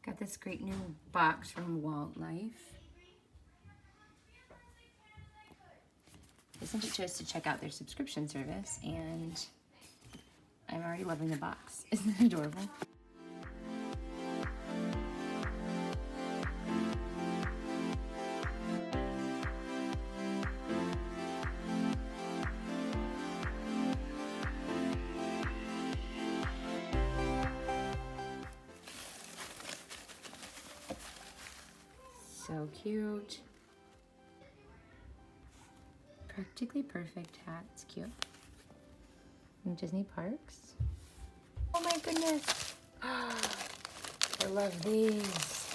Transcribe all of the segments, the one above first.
Got this great new box from Walt Life. They sent it to us to check out their subscription service, and I'm already loving the box. Isn't it adorable? So cute. Practically perfect hat. It's cute. From Disney Parks. Oh my goodness. I love these.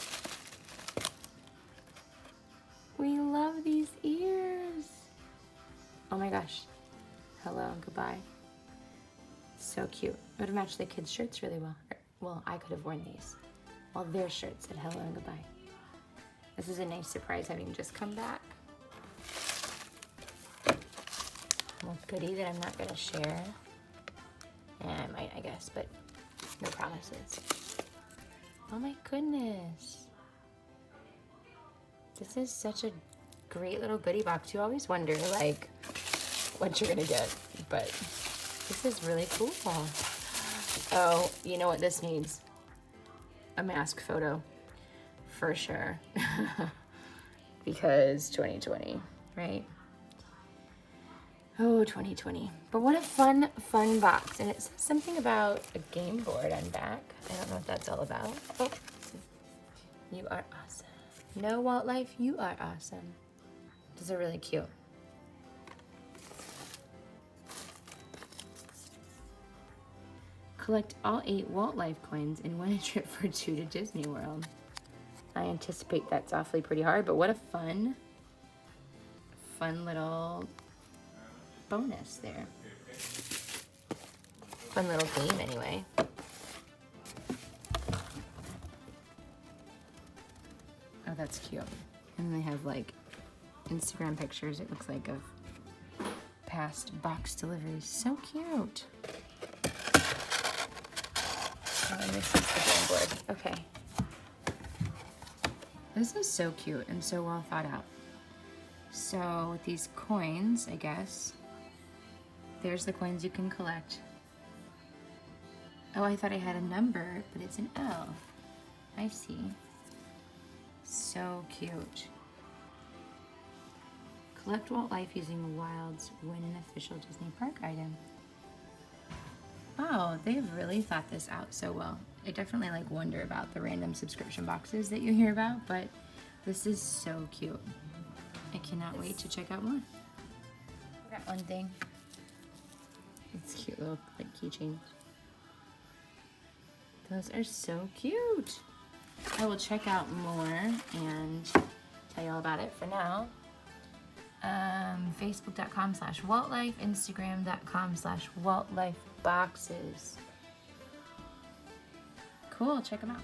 We love these ears. Oh my gosh. Hello and goodbye. So cute. It would have matched the kids' shirts really well. Well, I could have worn these. While their shirts said hello and goodbye. This is a nice surprise having just come back. A little goodie that I'm not gonna share. And I might, I guess, but no promises. Oh my goodness. This is such a great little goodie box. You always wonder, like, what you're gonna get, but this is really cool. Oh, you know what this needs? A mask photo. For sure. Because 2020, right? Oh, 2020. But what a fun box. And it says something about a game board on back. I don't know what that's all about. Oh, you are awesome. No, Walt Life, you are awesome. These are really cute. Collect all 8 Walt Life coins and win a trip for 2 to Disney World. I anticipate that's awfully pretty hard, but what a fun little bonus there. Fun little game anyway. Oh, that's cute. And they have like Instagram pictures, it looks like, of past box deliveries. So cute. Oh, and this is the game board. Okay. This is so cute and so well thought out. So with these coins, I guess, there's the coins you can collect. Oh, I thought I had a number, but it's an L. I see. So cute. Collect Walt Life using the Wilds, win an official Disney Park item. Wow, they've really thought this out so well. I definitely like wonder about the random subscription boxes that you hear about, but this is so cute. I cannot wait to check out more. I got one thing. It's cute little like keychain. Those are so cute. I will check out more and tell you all about it. For now, Facebook.com/WaltLife, Instagram.com/WaltLifeBoxes. Cool, check them out.